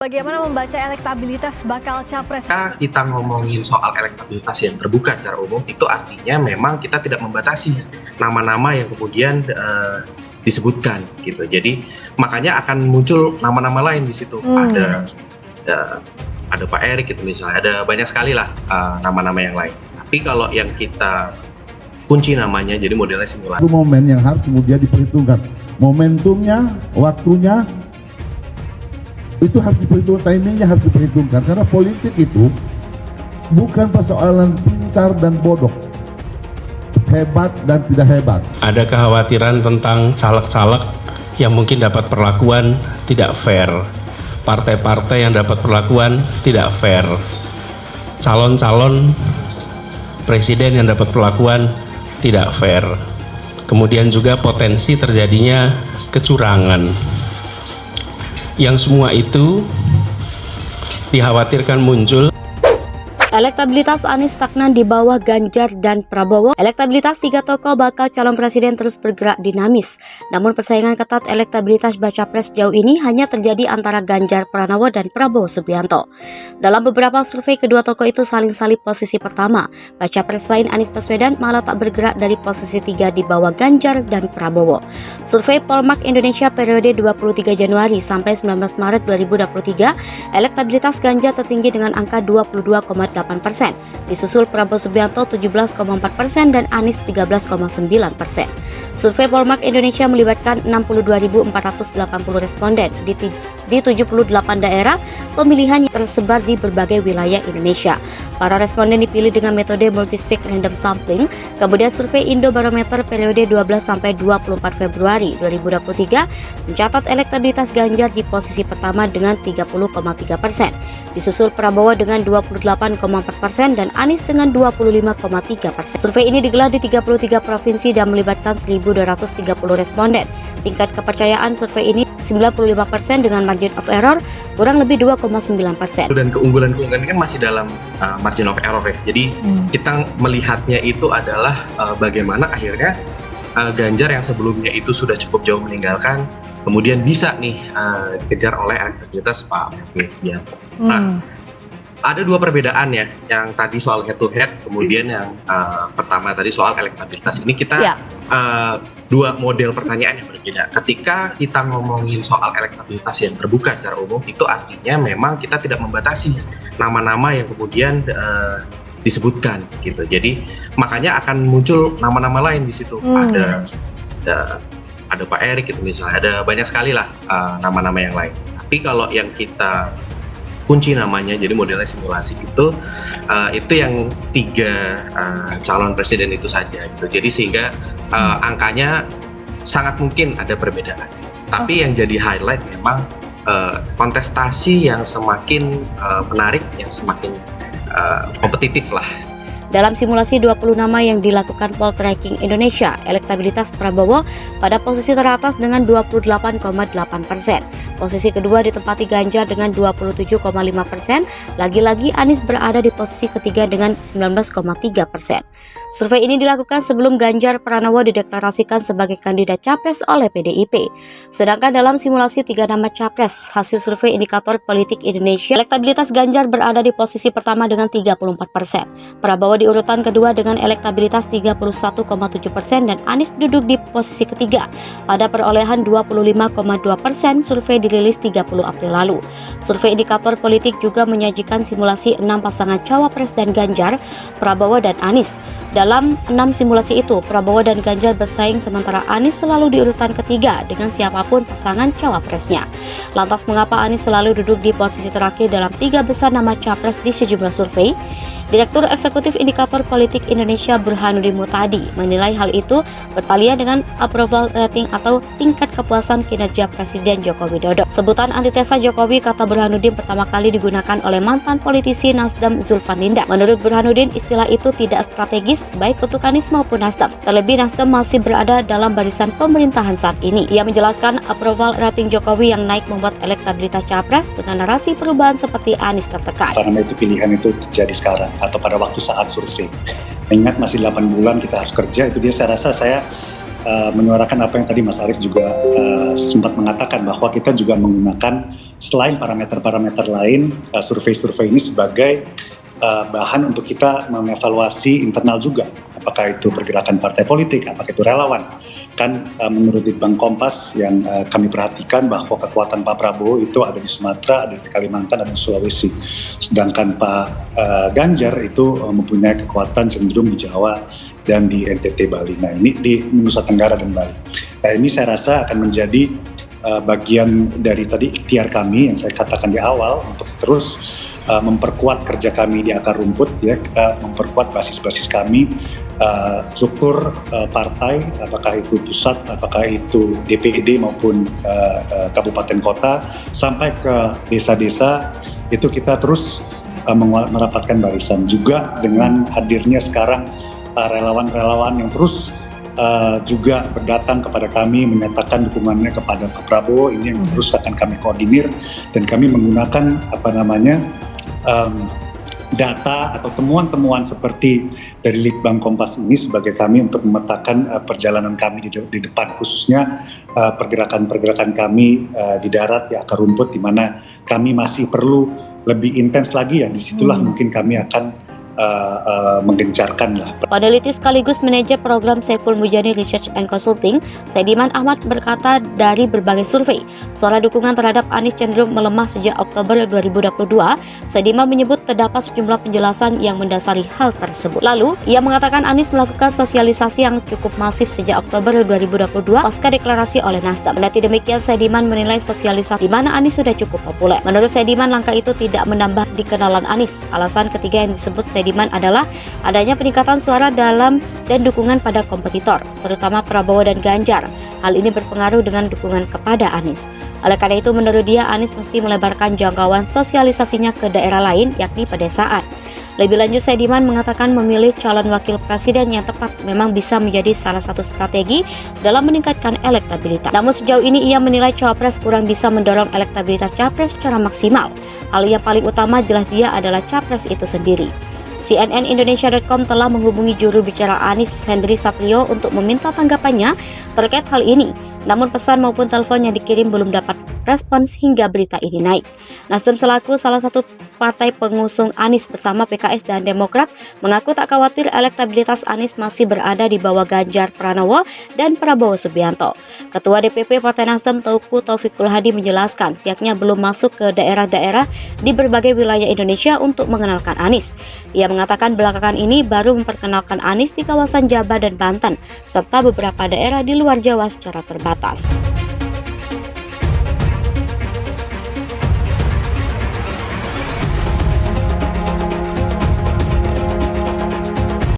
Bagaimana membaca elektabilitas bakal capres? Kita ngomongin soal elektabilitas yang terbuka secara umum, itu artinya memang kita tidak membatasi nama-nama yang kemudian disebutkan gitu. Jadi makanya akan muncul nama-nama lain di situ. Ada Pak Erik gitu misalnya, ada banyak sekali lah nama-nama yang lain. Tapi kalau yang kita kunci namanya, jadi modelnya simulasi. Itu momen yang harus kemudian diperhitungkan. Momentumnya, waktunya, itu harus diperhitungkan, timingnya harus diperhitungkan. Karena politik itu bukan persoalan pintar dan bodoh, hebat dan tidak hebat. Ada kekhawatiran tentang caleg-caleg yang mungkin dapat perlakuan tidak fair. Partai-partai yang dapat perlakuan tidak fair. Calon-calon presiden yang dapat perlakuan tidak fair. Kemudian juga potensi terjadinya kecurangan. Yang semua itu dikhawatirkan muncul. Elektabilitas Anies stagnan di bawah Ganjar dan Prabowo. Elektabilitas tiga tokoh bakal calon presiden terus bergerak dinamis. Namun persaingan ketat elektabilitas baca pres jauh ini hanya terjadi antara Ganjar Pranowo dan Prabowo Subianto. Dalam beberapa survei, kedua tokoh itu saling salib posisi pertama. Baca pres lain Anies Baswedan malah tak bergerak dari posisi 3 di bawah Ganjar dan Prabowo. Survei Polmark Indonesia periode 23 Januari sampai 19 Maret 2023, elektabilitas Ganjar tertinggi dengan angka 22,8%, disusul Prabowo Subianto 17,4% dan Anies 13,9%. Survei Polmark Indonesia melibatkan 62.480 responden di 78 daerah pemilihan yang tersebar di berbagai wilayah Indonesia. Para responden dipilih dengan metode multisig random sampling. Kemudian survei Indobarometer periode 12 sampai 24 Februari 2023 mencatat elektabilitas Ganjar di posisi pertama dengan 30,3%, disusul Prabowo dengan 28,4% dan Anies dengan 25,3%. Survei ini digelar di 33 provinsi dan melibatkan 1.230 responden. Tingkat kepercayaan survei ini 95% dengan margin of error kurang lebih 2,9%. Dan keunggulan ini kan masih dalam margin of error ya. Jadi kita melihatnya itu adalah bagaimana akhirnya Ganjar yang sebelumnya itu sudah cukup jauh meninggalkan, kemudian bisa nih dikejar oleh elektabilitas Pak Subianto. Nah, ada dua perbedaan ya, yang tadi soal head to head, kemudian yang pertama tadi soal elektabilitas. Ini kita dua model pertanyaan yang berbeda. Ketika kita ngomongin soal elektabilitas yang terbuka secara umum, itu artinya memang kita tidak membatasi nama-nama yang kemudian disebutkan gitu. Jadi makanya akan muncul nama-nama lain di situ. Ada Pak Erik gitu misalnya, ada banyak sekali lah nama-nama yang lain. Tapi kalau yang kita kunci namanya, jadi modelnya simulasi itu yang 3 calon presiden itu saja gitu. Jadi sehingga angkanya sangat mungkin ada perbedaan. Tapi yang jadi highlight memang kontestasi yang semakin menarik, yang semakin kompetitif lah. Dalam simulasi 20 nama yang dilakukan Poltreking Indonesia, elektabilitas Prabowo pada posisi teratas dengan 28,8%. Posisi kedua ditempati Ganjar dengan 27,5%. Lagi-lagi Anies berada di posisi ketiga dengan 19,3%. Survei ini dilakukan sebelum Ganjar Pranowo dideklarasikan sebagai kandidat capres oleh PDIP. Sedangkan dalam simulasi 3 nama capres, hasil survei indikator politik Indonesia, elektabilitas Ganjar berada di posisi pertama dengan 34%. Prabowo di urutan kedua dengan elektabilitas 31,7% dan Anies duduk di posisi ketiga pada perolehan 25,2%. Survei dirilis 30 April lalu. Survei indikator politik juga menyajikan simulasi 6 pasangan cawapres dan Ganjar, Prabowo dan Anies. Dalam 6 simulasi itu, Prabowo dan Ganjar bersaing sementara Anies selalu di urutan ketiga dengan siapapun pasangan cawapresnya. Lantas mengapa Anies selalu duduk di posisi terakhir dalam 3 besar nama capres di sejumlah survei? Direktur Eksekutif Indikator Politik Indonesia Burhanuddin Muhtadi menilai hal itu bertalian dengan approval rating atau tingkat kepuasan kinerja Presiden Joko Widodo. Sebutan antitesa Jokowi, kata Burhanuddin, pertama kali digunakan oleh mantan politisi Nasdem Zulfan Linda. Menurut Burhanuddin, istilah itu tidak strategis baik untuk Anies maupun Nasdem. Terlebih Nasdem masih berada dalam barisan pemerintahan saat ini. Ia menjelaskan approval rating Jokowi yang naik membuat elektabilitas capres dengan narasi perubahan seperti Anies tertekan. Karena itu pilihan itu terjadi sekarang atau pada waktu saat survei. Mengingat masih 8 bulan kita harus kerja, itu dia saya rasa saya menyuarakan apa yang tadi Mas Arief juga sempat mengatakan, bahwa kita juga menggunakan selain parameter-parameter lain, survei-survei ini sebagai bahan untuk kita mengevaluasi internal juga, apakah itu pergerakan partai politik, apakah itu relawan. Kan menurut Litbang Kompas yang kami perhatikan bahwa kekuatan Pak Prabowo itu ada di Sumatera, ada di Kalimantan, ada di Sulawesi. Sedangkan Pak Ganjar itu mempunyai kekuatan cenderung di Jawa dan di NTT Bali. Nah ini di Nusa Tenggara dan Bali. Nah ini saya rasa akan menjadi bagian dari tadi ikhtiar kami yang saya katakan di awal untuk terus memperkuat kerja kami di akar rumput, ya, kita memperkuat basis-basis kami, struktur partai, apakah itu pusat, apakah itu DPD maupun kabupaten kota, sampai ke desa-desa, itu kita terus merapatkan barisan. Juga dengan hadirnya sekarang relawan-relawan yang terus juga berdatang kepada kami menyatakan dukungannya kepada Pak Prabowo, ini yang terus akan kami koordinir, dan kami menggunakan data atau temuan-temuan seperti dari Litbang Kompas ini sebagai kami untuk memetakan perjalanan kami di depan, khususnya pergerakan-pergerakan kami di darat, di akar rumput, di mana kami masih perlu lebih intens lagi, ya disitulah mungkin kami akan menggencarkan lah. Peneliti sekaligus manajer program Saiful Mujani Research and Consulting, Saidiman Ahmad berkata dari berbagai survei, suara dukungan terhadap Anies cenderung melemah sejak Oktober 2022. Saidiman menyebut terdapat sejumlah penjelasan yang mendasari hal tersebut. Lalu, ia mengatakan Anies melakukan sosialisasi yang cukup masif sejak Oktober 2022 pasca deklarasi oleh Nasdem. Kendati demikian, Saidiman menilai sosialisasi di mana Anies sudah cukup populer. Menurut Saidiman, langkah itu tidak menambah dikenalan Anies. Alasan ketiga yang disebut Saidiman adalah adanya peningkatan suara dalam dan dukungan pada kompetitor, terutama Prabowo dan Ganjar. Hal ini berpengaruh dengan dukungan kepada Anies. Oleh karena itu, menurut dia, Anies mesti melebarkan jangkauan sosialisasinya ke daerah lain, yakni pedesaan. Lebih lanjut, Saidiman mengatakan memilih calon wakil presiden yang tepat memang bisa menjadi salah satu strategi dalam meningkatkan elektabilitas. Namun sejauh ini ia menilai cawapres kurang bisa mendorong elektabilitas capres secara maksimal. Hal yang paling utama jelas dia adalah capres itu sendiri. CNN Indonesia.com telah menghubungi juru bicara Anies, Henry Satrio, untuk meminta tanggapannya terkait hal ini. Namun pesan maupun telepon yang dikirim belum dapat respons hingga berita ini naik. Nasdem selaku salah satu partai pengusung Anies bersama PKS dan Demokrat mengaku tak khawatir elektabilitas Anies masih berada di bawah Ganjar Pranowo dan Prabowo Subianto. Ketua DPP Partai Nasdem Teuku Taufikul Hadi menjelaskan pihaknya belum masuk ke daerah-daerah di berbagai wilayah Indonesia untuk mengenalkan Anies. Ia mengatakan belakangan ini baru memperkenalkan Anies di kawasan Jabar dan Banten serta beberapa daerah di luar Jawa secara terbatas.